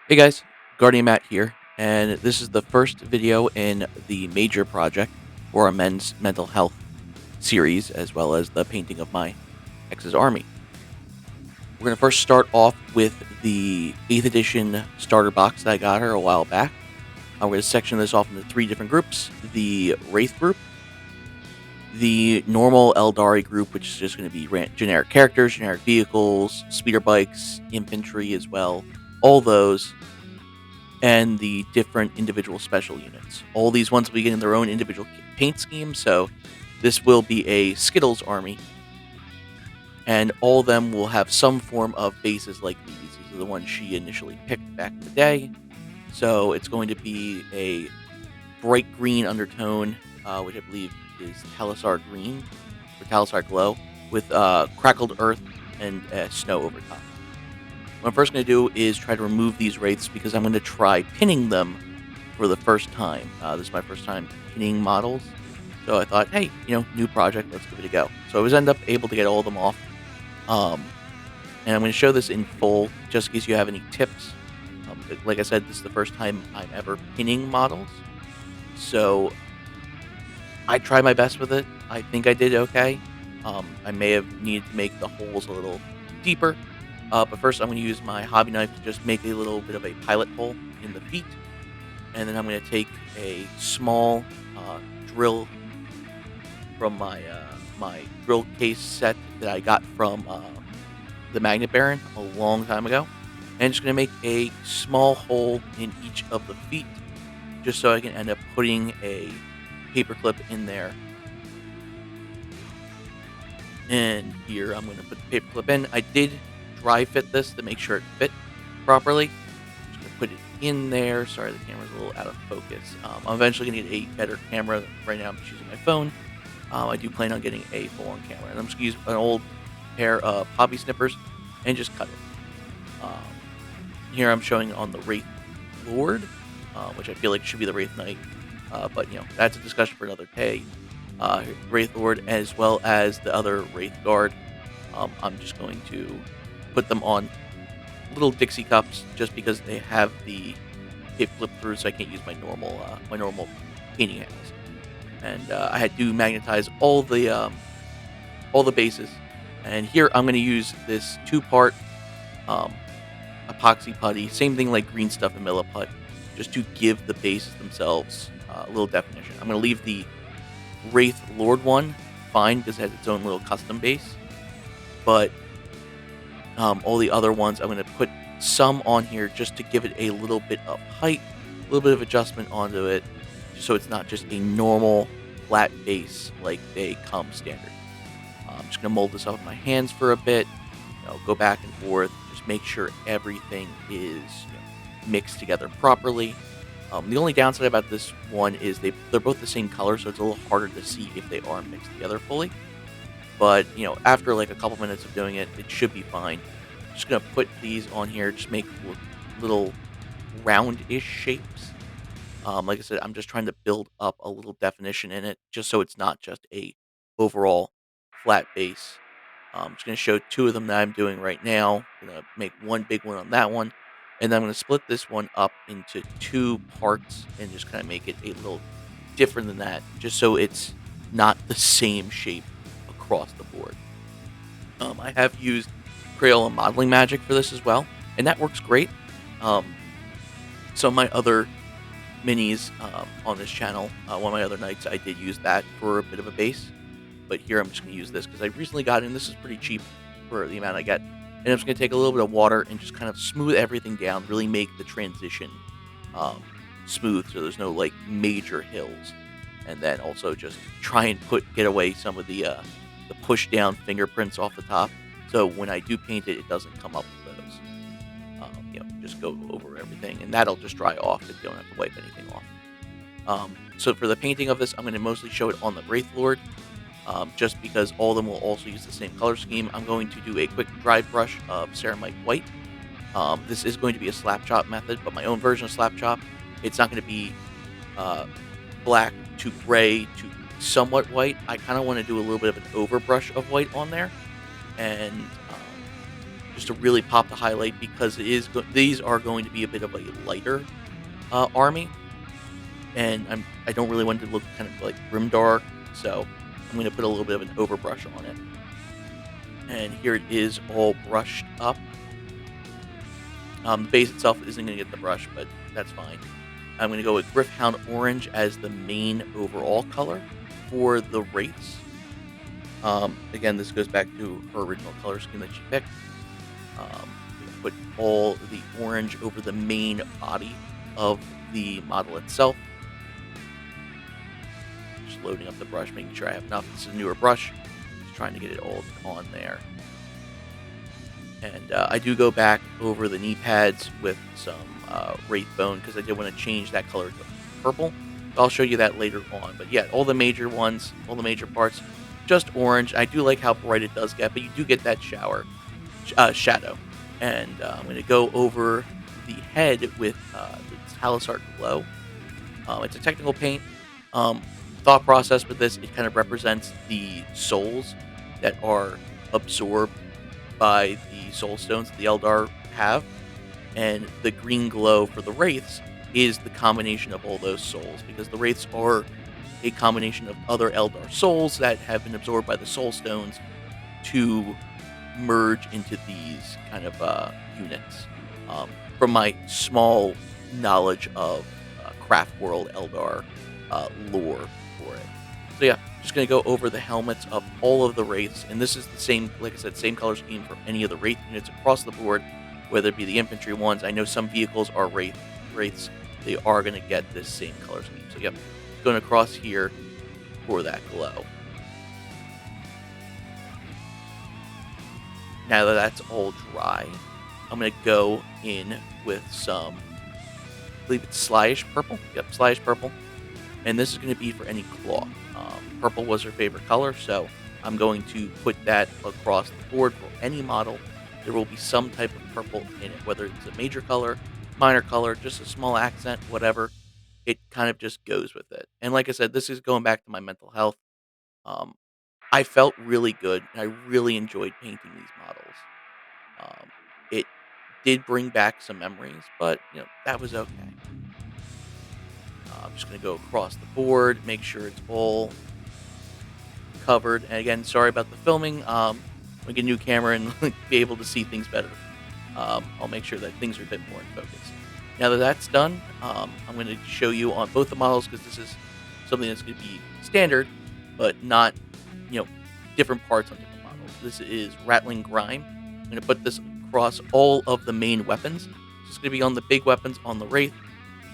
Hey guys, Guardian Matt here, and this is the first video in the major project for our men's mental health series, as well as the painting of my ex's army. We're going to first start off with the 8th edition starter box that I got her a while back. I'm going to section this off into three different groups: the Wraith group, the normal Eldari group, which is just going to be generic characters, generic vehicles, speeder bikes, infantry as well, all those, and the different individual special units. All these ones will be getting their own individual paint scheme, so this will be a Skittles army, and all of them will have some form of bases like these. These are the ones she initially picked back in the day. So it's going to be a bright green undertone, which I believe is Talisar green or Talisar glow, with crackled earth and snow over top. What I'm first going to do is try to remove these wraiths because I'm going to try pinning them for the first time. This is my first time pinning models. So I thought, hey, new project, let's give it a go. So I was end up able to get all of them off. And I'm going to show this in full just in case you have any tips. Like I said, this is the first time I'm ever pinning models. So I tried my best with it. I think I did okay. I may have needed to make the holes a little deeper. But first, I'm going to use my hobby knife to just make a little bit of a pilot hole in the feet. And then I'm going to take a small drill from my drill case set that I got from the Magnet Baron a long time ago. And just going to make a small hole in each of the feet just so I can end up putting a paper clip in there. And here I'm going to put the paper clip in. I did dry fit this to make sure it fit properly. I'm just going to put it in there. Sorry, the camera's a little out of focus. I'm eventually going to get a better camera. Right now I'm just using my phone. I do plan on getting a full-on camera. And I'm just going to use an old pair of hobby snippers and just cut it. Here I'm showing on the Wraith Lord, which I feel like should be the Wraith Knight. But, that's a discussion for another day. Wraith Lord as well as the other Wraith Guard. I'm just going to put them on little Dixie cups just because they have the tape flip through, so I can't use my normal painting handles. And I had to magnetize all the bases. And here I'm going to use this 2-part epoxy putty, same thing like green stuff and Milliput, just to give the bases themselves a little definition. I'm going to leave the Wraith Lord one fine because it has its own little custom base, but all the other ones I'm going to put some on here just to give it a little bit of height, a little bit of adjustment onto it, just so it's not just a normal flat base like they come standard. I'm just going to mold this up with my hands for a bit, go back and forth, just make sure everything is mixed together properly. The only downside about this one is they're both the same color, so it's a little harder to see if they are mixed together fully. But, after like a couple minutes of doing it, it should be fine. Just going to put these on here, just make little round-ish shapes. Like I said, I'm just trying to build up a little definition in it, just so it's not just a overall flat base. I'm just going to show 2 of them that I'm doing right now. I'm going to make one big one on that one. And then I'm going to split this one up into 2 parts and just kind of make it a little different than that, just so it's not the same shape across the board. I have used Crayola modeling magic for this as well, and that works great. Some of my other minis on this channel, one of my other nights, I did use that for a bit of a base. But here I'm just going to use this because I recently got it, and this is pretty cheap for the amount I get. And I'm just going to take a little bit of water and just kind of smooth everything down, really make the transition smooth so there's no like major hills. And then also just try and get away some of the push down fingerprints off the top. So when I do paint it, it doesn't come up with those. Just go over everything, and that'll just dry off if you don't have to wipe anything off. So for the painting of this, I'm going to mostly show it on the Wraith Lord. Just because all of them will also use the same color scheme. I'm going to do a quick dry brush of Ceramite White. This is going to be a slap chop method, but my own version of slap chop. It's not going to be black to gray to somewhat white. I kind of want to do a little bit of an overbrush of white on there, and just to really pop the highlight because these are going to be a bit of a lighter army, and I don't really want it to look kind of like grimdark, so I'm going to put a little bit of an overbrush on it. And here it is all brushed up. The base itself isn't going to get the brush, but that's fine. I'm going to go with Gryph-hound Orange as the main overall color for the Wraiths. Again, this goes back to her original color scheme that she picked. We put all the orange over the main body of the model itself. Just loading up the brush, making sure I have enough. This is a newer brush. Just trying to get it all on there. And I do go back over the knee pads with some Wraith Bone because I did want to change that color to purple. I'll show you that later on. But yeah, all the major ones, all the major parts, just orange. I do like how bright it does get, but you do get that shadow. And I'm going to go over the head with the Talisart Glow. It's a technical paint. Thought process with this, it kind of represents the souls that are absorbed by the soul stones that the Eldar have. And the green glow for the Wraiths is the combination of all those souls, because the Wraiths are a combination of other Eldar souls that have been absorbed by the soul stones to merge into these kind of units. From my small knowledge of Craftworld Eldar lore for it. So yeah, just going to go over the helmets of all of the Wraiths, and this is the same, like I said, same color scheme for any of the Wraith units across the board, whether it be the infantry ones. I know some vehicles are Wraiths. They are going to get this same color scheme. So yep, going across here for that glow. Now that that's all dry, I'm going to go in with some, I believe it's Slyish Purple. Yep, Slyish Purple. And this is going to be for any cloth. Purple was her favorite color, so I'm going to put that across the board for any model. There will be some type of purple in it, whether it's a major color, minor color, just a small accent, whatever. It kind of just goes with it. And like I said, this is going back to my mental health. Um, I felt really good, and I really enjoyed painting these models. It did bring back some memories, but that was okay. I'm just going to go across the board, make sure it's all covered. And again, sorry about the filming. We get a new camera and be able to see things better. I'll make sure that things are a bit more in focus. Now that that's done, I'm going to show you on both the models, because this is something that's going to be standard, but not, different parts on different models. This is Rattling Grime. I'm going to put this across all of the main weapons. So it's going to be on the big weapons on the Wraith,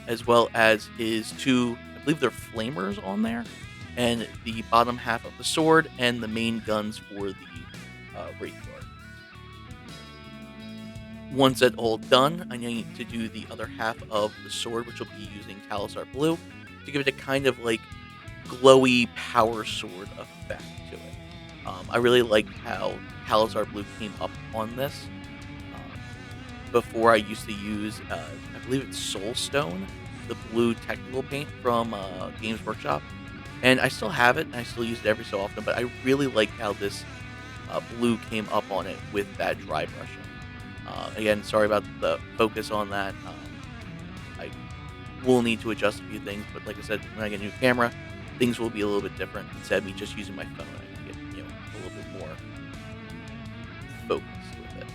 as well as his two, I believe they're flamers on there, and the bottom half of the sword, and the main guns for the Wraith Guard. Once that's all done, I need to do the other half of the sword, which will be using Talisart Blue to give it a kind of like glowy power sword effect to it. I really like how Talisart Blue came up on this. Before I used to use, I believe it's Soulstone, the blue technical paint from Games Workshop. And I still have it, and I still use it every so often, but I really like how this blue came up on it with that dry brushing. Again, sorry about the focus on that. I will need to adjust a few things, but like I said, when I get a new camera, things will be a little bit different. Instead of me just using my phone, I can get a little bit more focused with it.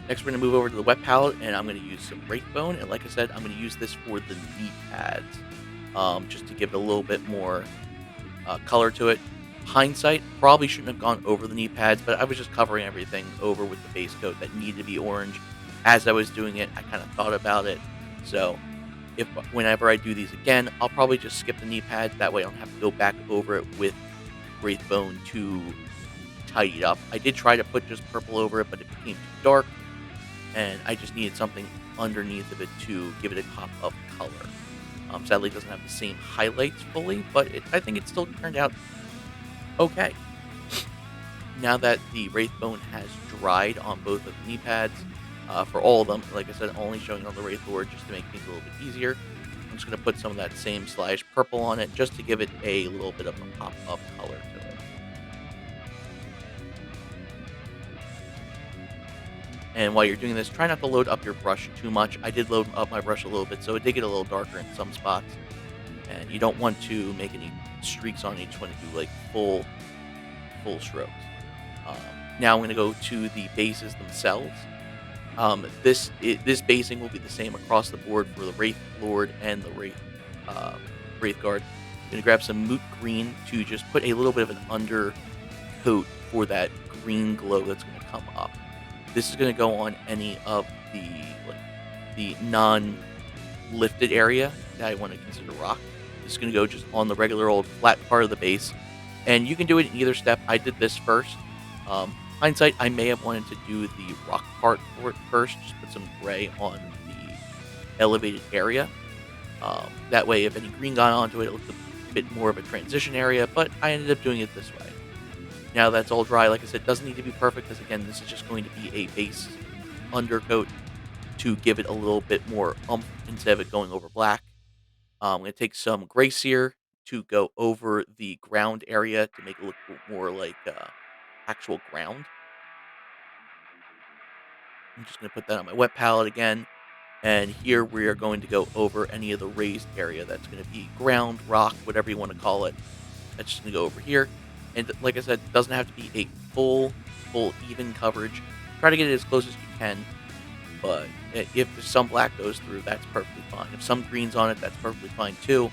Next, we're going to move over to the wet palette, and I'm going to use some Wraith Bone. And like I said, I'm going to use this for the knee pads, just to give it a little bit more color to it. Hindsight, probably shouldn't have gone over the knee pads, but I was just covering everything over with the base coat that needed to be orange. As I was doing it, I kind of thought about it. So whenever I do these again, I'll probably just skip the knee pads. That way I don't have to go back over it with Wraith Bone to tidy it up. I did try to put just purple over it, but it became too dark, and I just needed something underneath of it to give it a pop of color. Sadly, it doesn't have the same highlights fully, but I think it still turned out okay. Now that the Wraith Bone has dried on both of the knee pads, for all of them, like I said, only showing on the Wraith Lord just to make things a little bit easier. I'm just going to put some of that same Slyish Purple on it just to give it a little bit of a pop of color to it. And while you're doing this, try not to load up your brush too much. I did load up my brush a little bit, so it did get a little darker in some spots. And you don't want to make any streaks on each one to do like full strokes. Um, Now I'm going to go to the bases themselves. This basing will be the same across the board for the Wraith Lord and the uh, Wraith Guard. I'm going to grab some Moot Green to just put a little bit of an undercoat for that green glow that's going to come up. This is going to go on any of the like the non-lifted area that I want to consider rock. This is going to go just on the regular old flat part of the base, and you can do it in either step. I did this first. Hindsight, I may have wanted to do the rock part for it first, just put some gray on the elevated area. That way, if any green got onto it, it looked a bit more of a transition area, but I ended up doing it this way. Now that's all dry, like I said, doesn't need to be perfect, because again, this is just going to be a base undercoat to give it a little bit more oomph instead of it going over black. I'm going to take some gray sear to go over the ground area to make it look more like actual ground. I'm just going to put that on my wet palette again. And here we are going to go over any of the raised area. That's going to be ground, rock, whatever you want to call it. That's just going to go over here. And like I said, it doesn't have to be a full even coverage. Try to get it as close as you can. But if some black goes through, that's perfectly fine. If some green's on it, that's perfectly fine too.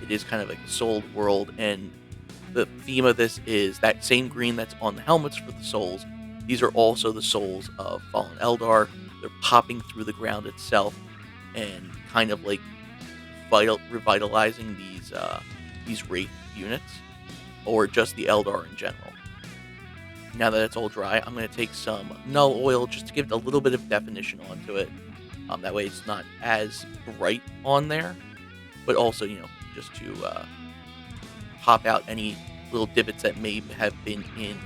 It is kind of like a souled world, and the theme of this is that same green that's on the helmets for the souls. These are also the souls of fallen Eldar. They're popping through the ground itself and kind of like revitalizing these wraith units, or just the Eldar in general. Now that it's all dry, I'm going to take some null oil just to give it a little bit of definition onto it. That way it's not as bright on there, but also, just to pop out any little divots that may have been in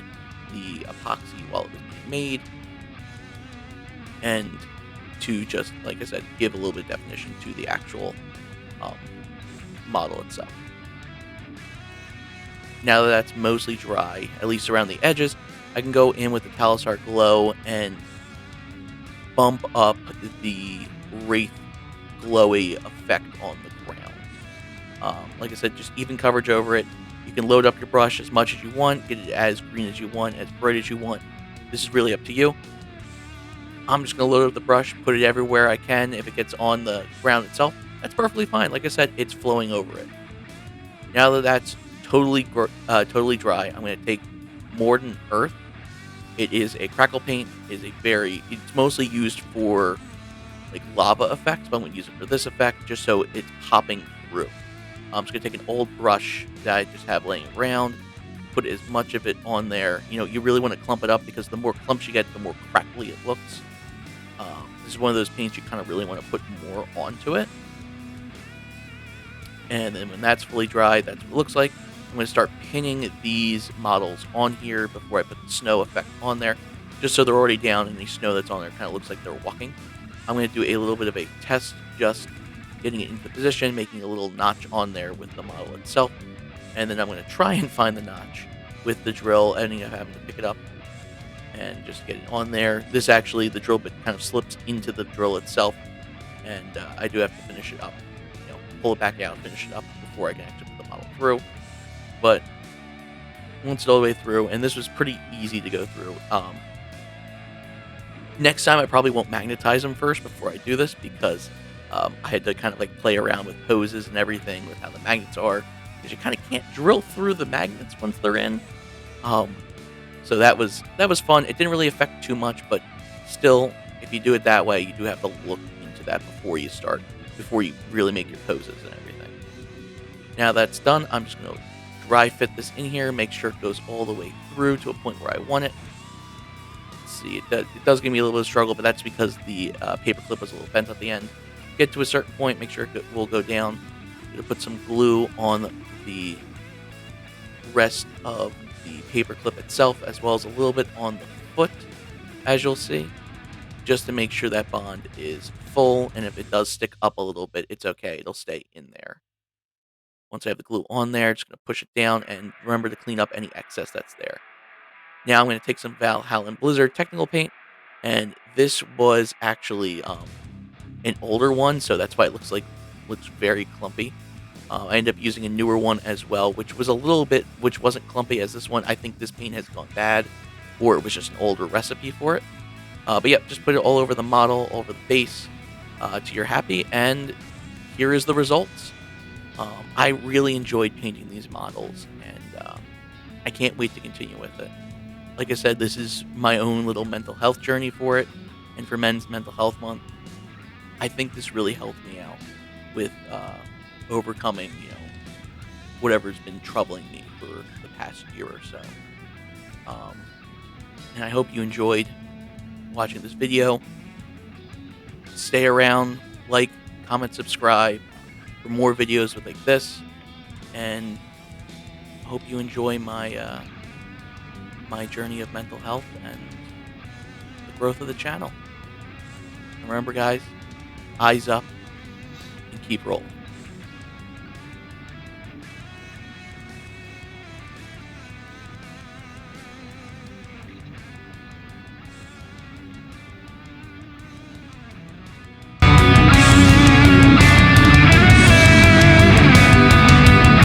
the epoxy while it was being made. And to just, like I said, give a little bit of definition to the actual um, model itself. Now that that's mostly dry, at least around the edges, I can go in with the Talisar Glow and bump up the Wraith glowy effect on the ground. Like I said, just even coverage over it. You can load up your brush as much as you want, get it as green as you want, as bright as you want. This is really up to you. I'm just going to load up the brush, put it everywhere I can. If it gets on the ground itself, that's perfectly fine. Like I said, it's flowing over it. Now that that's totally dry, I'm going to take Morden Earth. It is a crackle paint. It's mostly used for like lava effects, but I'm going to use it for this effect just so it's popping through. I'm just going to take an old brush that I just have laying around, put as much of it on there. You really want to clump it up, because the more clumps you get, the more crackly it looks. This is one of those paints you kind of really want to put more onto it. And then when that's fully dry, that's what it looks like. I'm going to start pinning these models on here before I put the snow effect on there, just so they're already down, and the snow that's on there kind of looks like they're walking. I'm going to do a little bit of a test, just getting it into position, making a little notch on there with the model itself. And then I'm going to try and find the notch with the drill, ending up having to pick it up and just get it on there. The drill bit kind of slips into the drill itself, and I do have to finish it up. Pull it back out, finish it up before I can actually put the model through. But once it's all the way through, and this was pretty easy to go through. Next time I probably won't magnetize them first before I do this, because I had to kind of like play around with hoses and everything with how the magnets are, because you kind of can't drill through the magnets once they're in. So that was fun. It didn't really affect too much, but still, if you do it that way, you do have to look into that before you really make your poses and everything. Now that's done, I'm just going to dry fit this in here, make sure it goes all the way through to a point where I want it. Let's see, it does give me a little bit of struggle, but that's because the paper clip was a little bent at the end. Get to a certain point, make sure it will go down. I'm going to put some glue on the rest of the paper clip itself, as well as a little bit on the foot, as you'll see, just to make sure that bond is full, and if it does stick up a little bit, it's okay, it'll stay in there. Once I have the glue on there, just going to push it down, and remember to clean up any excess that's there. Now I'm going to take some Valhalla Blizzard Technical Paint, and This was actually an older one, so that's why it looks very clumpy. I ended up using a newer one as well, which wasn't clumpy as this one. I think this paint has gone bad, or it was just an older recipe for it. But yeah, just put it all over the model, all over the base, till you're happy, and here is the results. I really enjoyed painting these models, and I can't wait to continue with it. Like I said, this is my own little mental health journey for it, and for Men's Mental Health Month, I think this really helped me out with overcoming, whatever's been troubling me for the past year or so. Um, and I hope you enjoyed watching this video. Stay around, like, comment, subscribe for more videos like this, and hope you enjoy my journey of mental health and the growth of the channel. And remember, guys, eyes up and keep rolling.